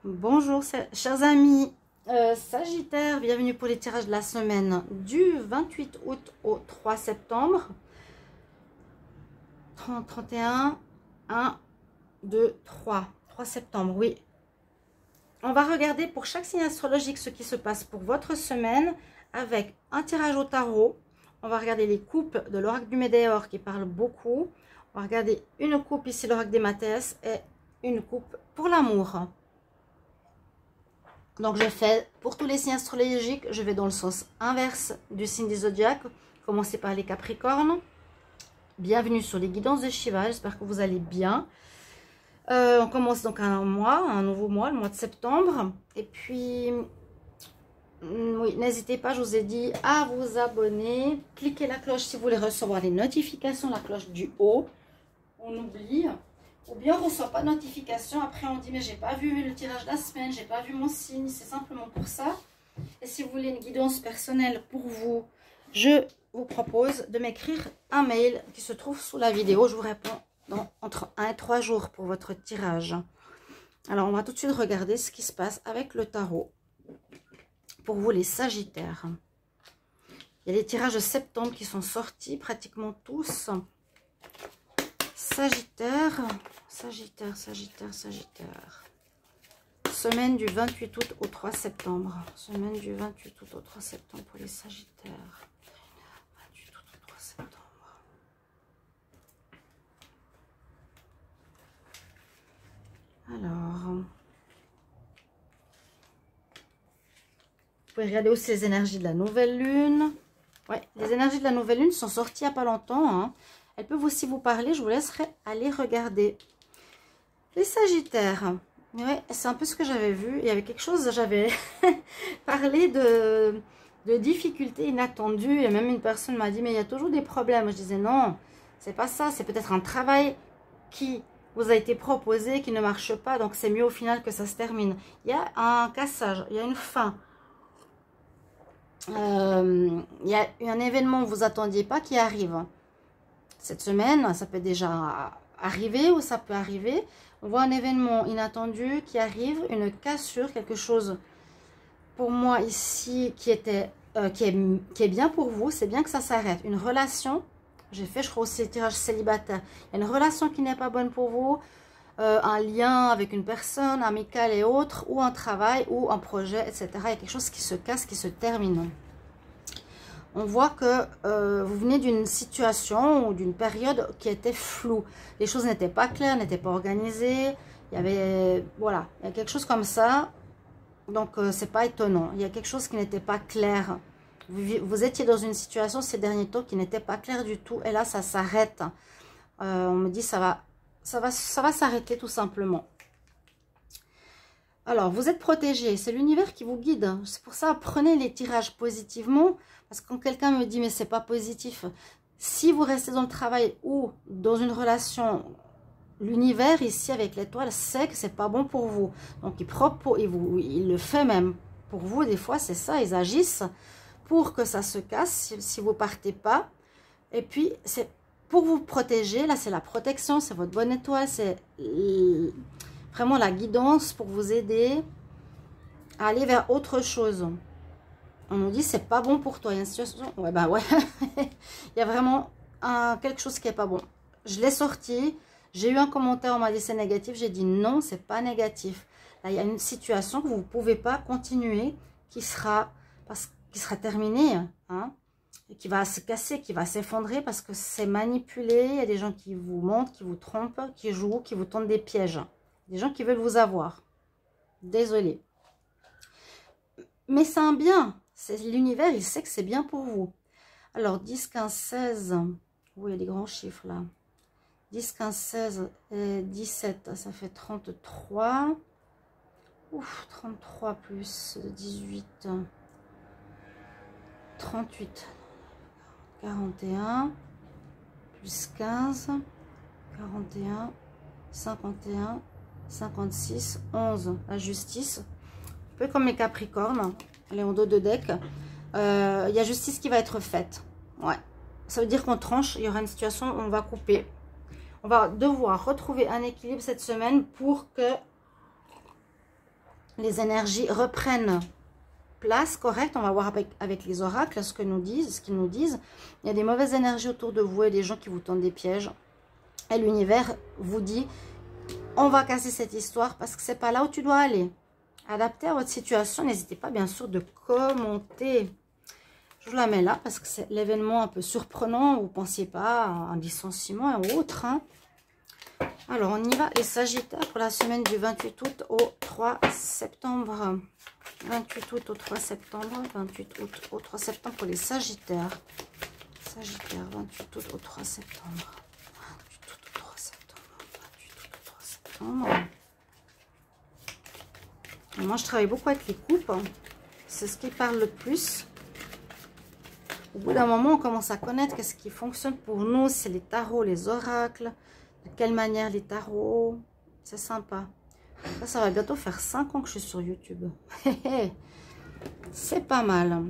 Bonjour chers amis Sagittaire, bienvenue pour les tirages de la semaine du 28 août au 3 septembre. 30, 31, 1, 2, 3 septembre, oui. On va regarder pour chaque signe astrologique ce qui se passe pour votre semaine avec un tirage au tarot. On va regarder les coupes de l'oracle du Médéor qui parle beaucoup. On va regarder une coupe ici, l'oracle des Matès, et une coupe pour l'amour. Donc je fais pour tous les signes astrologiques, je vais dans le sens inverse du signe des zodiaques. Commencez par les Capricornes. Bienvenue sur les guidances de Shiva, j'espère que vous allez bien. On commence donc un nouveau mois, le mois de septembre. Et puis, oui, n'hésitez pas, je vous ai dit, à vous abonner. Cliquez la cloche si vous voulez recevoir les notifications, la cloche du haut. On oublie. Ou bien on ne reçoit pas de notification. Après on dit mais j'ai pas vu le tirage de la semaine, j'ai pas vu mon signe. C'est simplement pour ça. Et si vous voulez une guidance personnelle pour vous, je vous propose de m'écrire un mail qui se trouve sous la vidéo. Je vous réponds dans entre 1 et 3 jours pour votre tirage. Alors on va tout de suite regarder ce qui se passe avec le tarot. Pour vous les Sagittaires. Il y a les tirages de septembre qui sont sortis, pratiquement tous. Sagittaire. Semaine du 28 août au 3 septembre. Semaine du 28 août au 3 septembre pour les Sagittaires. 28 août au 3 septembre. Alors, vous pouvez regarder aussi les énergies de la nouvelle lune. Ouais, les énergies de la nouvelle lune sont sorties il n'y a pas longtemps, hein. Elles peuvent aussi vous parler, je vous laisserai aller regarder. Les Sagittaires, ouais, c'est un peu ce que j'avais vu. Il y avait quelque chose, j'avais parlé de difficultés inattendues. Et même une personne m'a dit, mais il y a toujours des problèmes. Je disais, non, c'est pas ça. C'est peut-être un travail qui vous a été proposé, qui ne marche pas. Donc c'est mieux au final que ça se termine. Il y a un cassage, il y a une fin. Il y a un événement que vous n'attendiez pas qui arrive. Cette semaine, ça peut déjà arriver ou ça peut arriver. On voit un événement inattendu qui arrive, une cassure, quelque chose pour moi ici qui est bien pour vous. C'est bien que ça s'arrête. Une relation, j'ai fait je crois aussi le tirage célibataire. Il y a une relation qui n'est pas bonne pour vous, un lien avec une personne, amicale et autres, ou un travail, ou un projet, etc. Il y a quelque chose qui se casse, qui se termine. On voit que vous venez d'une situation ou d'une période qui était floue. Les choses n'étaient pas claires, n'étaient pas organisées. Il y avait, voilà, il y a quelque chose comme ça. Donc, c'est pas étonnant. Il y a quelque chose qui n'était pas clair. Vous étiez dans une situation ces derniers temps qui n'était pas claire du tout. Et là, ça s'arrête. On me dit, ça va s'arrêter tout simplement. Alors, vous êtes protégé. C'est l'univers qui vous guide. C'est pour ça, prenez les tirages positivement. Parce que quand quelqu'un me dit, mais c'est pas positif. Si vous restez dans le travail ou dans une relation, l'univers ici avec l'étoile sait que c'est pas bon pour vous. Donc, il le fait même pour vous. Des fois, c'est ça. Ils agissent pour que ça se casse si vous partez pas. Et puis, c'est pour vous protéger. Là, c'est la protection. C'est votre bonne étoile. C'est vraiment la guidance pour vous aider à aller vers autre chose. On nous dit c'est pas bon pour toi. Il y a une situation. Ouais, bah ouais. Il y a vraiment quelque chose qui est pas bon. Je l'ai sorti. J'ai eu un commentaire, on m'a dit c'est négatif. J'ai dit non, c'est pas négatif. Là, il y a une situation que vous ne pouvez pas continuer, qui sera terminée, hein, et qui va se casser, qui va s'effondrer parce que c'est manipulé. Il y a des gens qui vous mentent, qui vous trompent, qui jouent, qui vous tendent des pièges. Des gens qui veulent vous avoir. Désolé. Mais c'est un bien. L'univers, il sait que c'est bien pour vous. Alors, 10, 15, 16. Oui, il y a des grands chiffres là. 10, 15, 16 et 17. Ça fait 33. Ouf, 33 plus 18. 38. 41. Plus 15. 41. 51. 56, 11, la justice, un peu comme les Capricornes, les en dos de deck, il y a justice qui va être faite, ouais, ça veut dire qu'on tranche, il y aura une situation où on va couper, on va devoir retrouver un équilibre cette semaine pour que les énergies reprennent place correcte. On va voir avec les oracles ce qu'ils nous disent. Il y a des mauvaises énergies autour de vous et des gens qui vous tendent des pièges. Et l'univers vous dit, on va casser cette histoire parce que c'est pas là où tu dois aller. Adapté à votre situation, n'hésitez pas bien sûr de commenter. Je vous la mets là parce que c'est l'événement un peu surprenant. Vous ne pensiez pas à un licenciement et autres. Hein. Alors, on y va. Les Sagittaires pour la semaine du 28 août au 3 septembre. 28 août au 3 septembre. 28 août au 3 septembre pour les Sagittaires. Sagittaire, 28 août au 3 septembre. 28 août au 3 septembre. 28 août au 3 septembre. Et moi, je travaille beaucoup avec les coupes. Hein. C'est ce qui parle le plus. Au bout d'un moment, on commence à connaître qu'est-ce qui fonctionne pour nous. C'est les tarots, les oracles. De quelle manière les tarots. C'est sympa. Ça va bientôt faire 5 ans que je suis sur YouTube. C'est pas mal.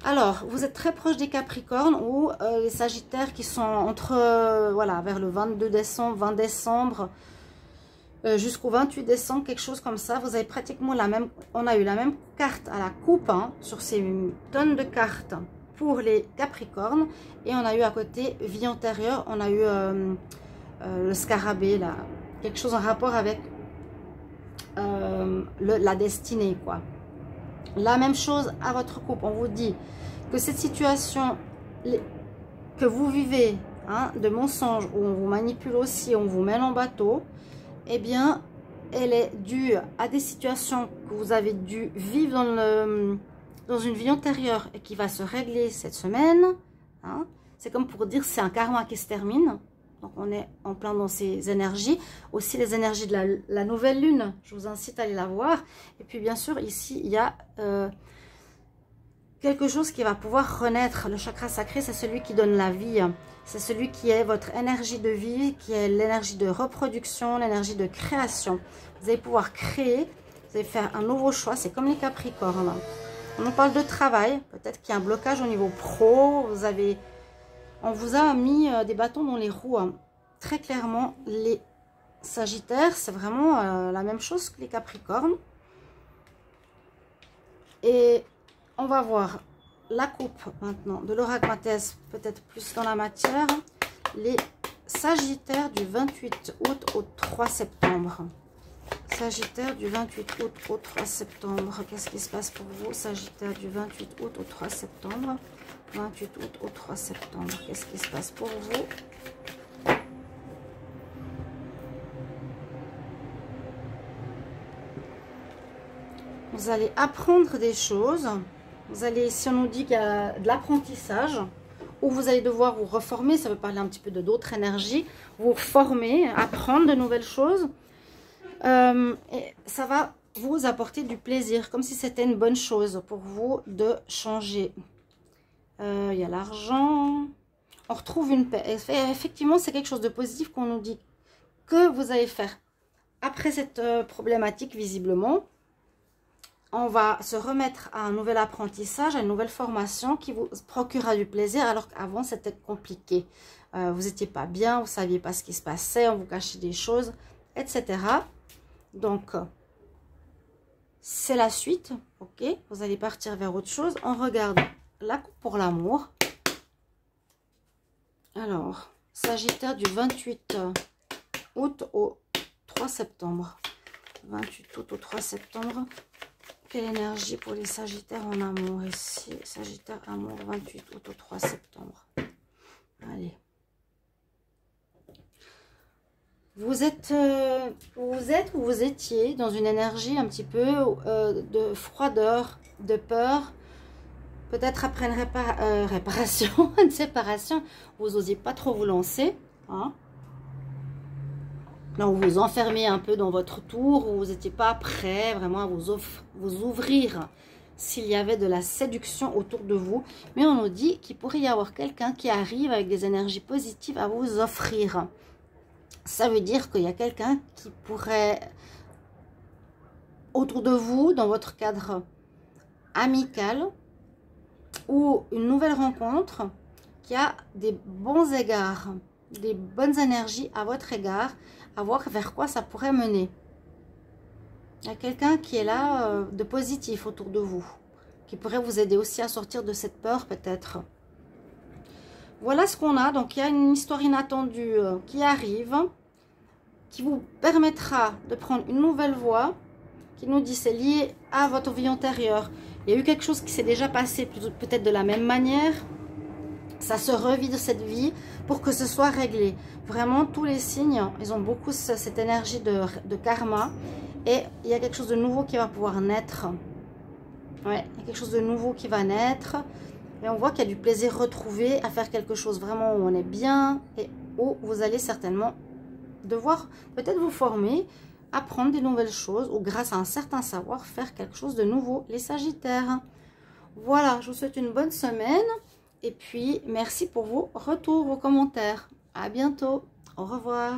Alors, vous êtes très proche des Capricornes ou les Sagittaires qui sont entre, voilà, vers le 22 décembre, 20 décembre, jusqu'au 28 décembre, quelque chose comme ça. Vous avez pratiquement la même, on a eu la même carte à la coupe, hein, sur ces tonnes de cartes pour les Capricornes. Et on a eu à côté, vie antérieure, on a eu le scarabée, là, quelque chose en rapport avec la destinée, quoi. La même chose à votre couple. On vous dit que cette situation que vous vivez, hein, de mensonges, où on vous manipule aussi, on vous mène en bateau, eh bien, elle est due à des situations que vous avez dû vivre dans une vie antérieure et qui va se régler cette semaine. Hein. C'est comme pour dire c'est un karma qui se termine. Donc, on est en plein dans ces énergies. Aussi, les énergies de la nouvelle lune. Je vous incite à aller la voir. Et puis, bien sûr, ici, il y a quelque chose qui va pouvoir renaître. Le chakra sacré, c'est celui qui donne la vie. C'est celui qui est votre énergie de vie, qui est l'énergie de reproduction, l'énergie de création. Vous allez pouvoir créer. Vous allez faire un nouveau choix. C'est comme les Capricornes. On nous parle de travail. Peut-être qu'il y a un blocage au niveau pro. On vous a mis des bâtons dans les roues. Hein. Très clairement, les Sagittaires, c'est vraiment la même chose que les Capricornes. Et on va voir la coupe maintenant de l'oracle Mathias, peut-être plus dans la matière. Les Sagittaires du 28 août au 3 septembre. Sagittaire du 28 août au 3 septembre. Qu'est-ce qui se passe pour vous, Sagittaire du 28 août au 3 septembre? 28 août au 3 septembre. Qu'est-ce qui se passe pour vous? Vous allez apprendre des choses. Vous allez, si on nous dit qu'il y a de l'apprentissage, ou vous allez devoir vous reformer, ça veut parler un petit peu de d'autres énergies, vous former, apprendre de nouvelles choses. Et ça va vous apporter du plaisir, comme si c'était une bonne chose pour vous de changer. Il y a l'argent. On retrouve une paix. Effectivement, c'est quelque chose de positif qu'on nous dit que vous allez faire. Après cette problématique, visiblement, on va se remettre à un nouvel apprentissage, à une nouvelle formation qui vous procurera du plaisir, alors qu'avant, c'était compliqué. Vous n'étiez pas bien, vous ne saviez pas ce qui se passait, on vous cachait des choses, etc. Donc, c'est la suite. Ok, vous allez partir vers autre chose. On regarde la coupe pour l'amour. Alors, Sagittaire du 28 août au 3 septembre. 28 août au 3 septembre. Quelle énergie pour les Sagittaires en amour ici? Sagittaire amour 28 août au 3 septembre. Allez. Vous êtes ou vous étiez dans une énergie un petit peu de froideur, de peur. Peut-être après une réparation, une séparation, vous n'osiez pas trop vous lancer. Hein? Là, vous vous enfermez un peu dans votre tour, où vous n'étiez pas prêt vraiment à vous ouvrir s'il y avait de la séduction autour de vous. Mais on nous dit qu'il pourrait y avoir quelqu'un qui arrive avec des énergies positives à vous offrir. Ça veut dire qu'il y a quelqu'un qui pourrait, autour de vous, dans votre cadre amical, ou une nouvelle rencontre, qui a des bons égards, des bonnes énergies à votre égard, à voir vers quoi ça pourrait mener. Il y a quelqu'un qui est là de positif autour de vous, qui pourrait vous aider aussi à sortir de cette peur peut-être. Voilà ce qu'on a. Donc il y a une histoire inattendue qui arrive, qui vous permettra de prendre une nouvelle voie, qui nous dit c'est lié à votre vie antérieure. Il y a eu quelque chose qui s'est déjà passé peut-être de la même manière. Ça se revit de cette vie pour que ce soit réglé. Vraiment, tous les signes, ils ont beaucoup cette énergie de karma. Et il y a quelque chose de nouveau qui va pouvoir naître. Ouais, il y a quelque chose de nouveau qui va naître. Et on voit qu'il y a du plaisir retrouvé à faire quelque chose vraiment où on est bien. Et où vous allez certainement devoir peut-être vous former, apprendre des nouvelles choses. Ou grâce à un certain savoir, faire quelque chose de nouveau. Les Sagittaires. Voilà, je vous souhaite une bonne semaine. Et puis, merci pour vos retours, vos commentaires. À bientôt. Au revoir.